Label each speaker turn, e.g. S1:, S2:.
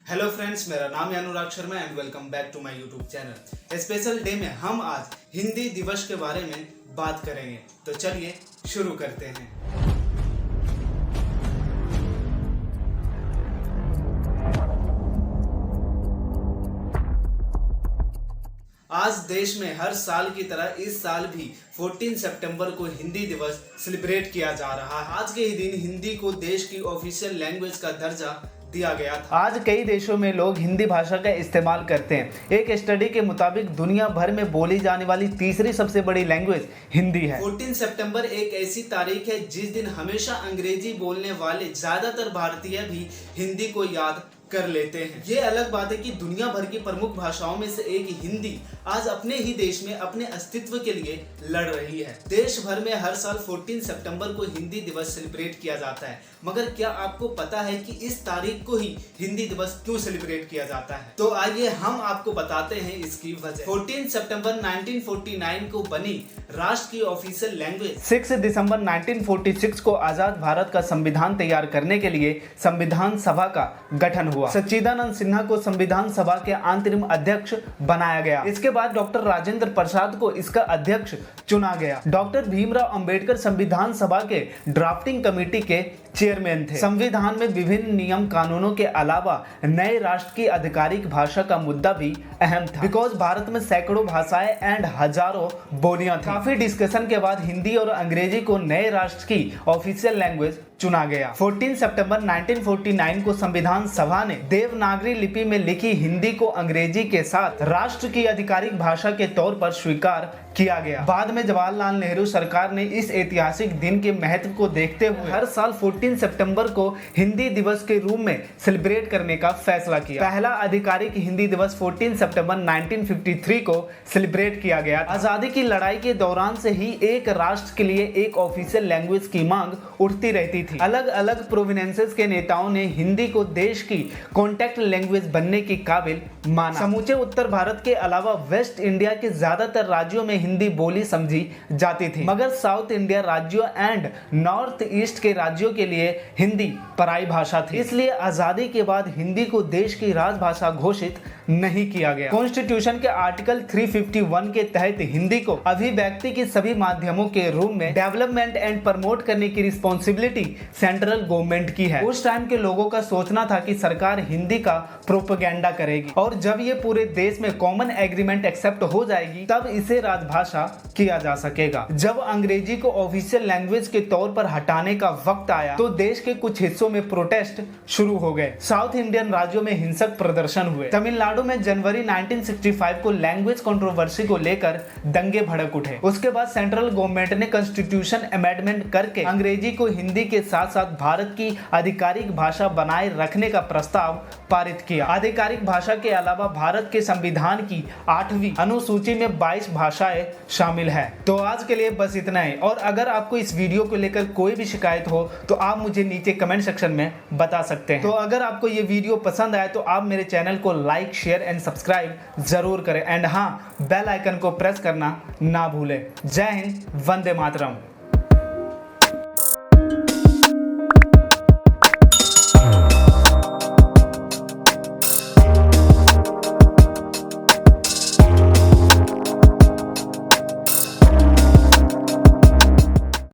S1: Hello friends, मेरा नाम है Anurag Sharma and welcome back to my YouTube channel. Special day में हम आज हिंदी दिवस के बारे में बात करेंगे, तो चलिए शुरू करते हैं। आज देश में हर साल की तरह इस साल भी 14 सितंबर को हिंदी दिवस सेलिब्रेट किया जा रहा है। आज के ही दिन हिंदी को देश की ऑफिशियल लैंग्वेज का दर्जा दिया गया था। आज कई देशों में लोग हिंदी भाषा का इस्तेमाल करते हैं। एक स्टडी के मुताबिक दुनिया भर में बोली जाने वाली तीसरी सबसे बड़ी लैंग्वेज हिंदी है। 14 सितंबर एक ऐसी तारीख है जिस दिन हमेशा अंग्रेजी बोलने वाले ज्यादातर भारतीय भी हिंदी को याद कर लेते हैं। ये अलग बात है कि दुनिया भर की प्रमुख भाषाओं में से एक हिंदी आज अपने ही देश में अपने अस्तित्व के लिए लड़ रही है। देश भर में हर साल 14 सितंबर को हिंदी दिवस सेलिब्रेट किया जाता है, मगर क्या आपको पता है कि इस तारीख को ही हिंदी दिवस क्यों सेलिब्रेट किया जाता है? तो आइए हम आपको बताते हैं इसकी वजह। 14 सितंबर 1949 को बनी राष्ट्र की ऑफिशियल लैंग्वेज 6 दिसंबर 1946 को आजाद भारत का संविधान तैयार करने के लिए संविधान सभा का गठन हुआ। सच्चिदानंद सिन्हा को संविधान सभा के अंतरिम अध्यक्ष बनाया गया। इसके बाद डॉक्टर राजेंद्र प्रसाद को इसका अध्यक्ष चुना गया। डॉक्टर भीमराव अंबेडकर संविधान सभा के ड्राफ्टिंग कमेटी के चेयरमैन थे। संविधान में विभिन्न नियम कानूनों के अलावा नए राष्ट्र की आधिकारिक भाषा का मुद्दा भी अहम था, बिकॉज भारत में सैकड़ों भाषाएं एंड हजारों बोलियां थी। काफी डिस्कशन के बाद हिंदी और अंग्रेजी को नए राष्ट्र की ऑफिशियल लैंग्वेज चुना गया। 14 सितंबर 1949 को संविधान सभा ने देवनागरी लिपि में लिखी हिंदी को अंग्रेजी के साथ राष्ट्र की आधिकारिक भाषा के तौर पर स्वीकार किया गया। बाद में जवाहरलाल नेहरू सरकार ने इस ऐतिहासिक दिन के महत्व को देखते हुए हर साल 14 सितंबर को हिंदी दिवस के रूप में सेलिब्रेट करने का फैसला किया। पहला आधिकारिक हिंदी दिवस 14 सितंबर 1953 को सेलिब्रेट किया गया। आजादी की लड़ाई के दौरान से ही एक राष्ट्र के लिए एक ऑफिशियल लैंग्वेज की मांग उठती रहती थी। अलग अलग प्रोविंसेस के नेताओं ने हिंदी को देश की कॉन्टैक्ट लैंग्वेज बनने के काबिल माना। समूचे उत्तर भारत के अलावा वेस्ट इंडिया के ज्यादातर राज्यों में हिंदी बोली समझी जाती थी, मगर साउथ इंडिया राज्यों एंड नॉर्थ ईस्ट के राज्यों के लिए हिंदी पराई भाषा थी। इसलिए आजादी के बाद हिंदी को देश की राजभाषा घोषित नहीं किया गया। कॉन्स्टिट्यूशन के आर्टिकल 351 के तहत हिंदी को अभिव्यक्ति के सभी माध्यमों के रूप में डेवलपमेंट एंड प्रमोट करने की रिस्पॉन्सिबिलिटी सेंट्रल गवर्नमेंट की है। उस टाइम के लोगों का सोचना था कि सरकार हिंदी का प्रोपेगेंडा करेगी और जब ये पूरे देश में कॉमन एग्रीमेंट एक्सेप्ट हो जाएगी तब इसे राजभाषा किया जा सकेगा। जब अंग्रेजी को ऑफिशियल लैंग्वेज के तौर पर हटाने का वक्त आया तो देश के कुछ हिस्सों में प्रोटेस्ट शुरू हो गए। साउथ इंडियन राज्यों में हिंसक प्रदर्शन हुए। तमिलनाडु में जनवरी 1965 को लैंग्वेज कंट्रोवर्सी को लेकर दंगे भड़क उठे। उसके बाद सेंट्रल गवर्नमेंट ने कॉन्स्टिट्यूशन अमेंडमेंट करके अंग्रेजी को हिंदी के साथ साथ भारत की आधिकारिक भाषा बनाए रखने का प्रस्ताव पारित किया। आधिकारिक भाषा के अलावा भारत के संविधान की 8वीं अनुसूची में 22 भाषाएं शामिल है। तो आज के लिए बस इतना ही, और अगर आपको इस वीडियो को लेकर कोई भी शिकायत हो तो आप मुझे नीचे कमेंट सेक्शन में बता सकते हैं। तो अगर आपको ये वीडियो पसंद आए तो आप मेरे चैनल को लाइक, शेयर एंड सब्सक्राइब जरूर करें एंड हाँ, बेल आइकन को प्रेस करना ना भूलें। जय हिंद, वंदे मातरम।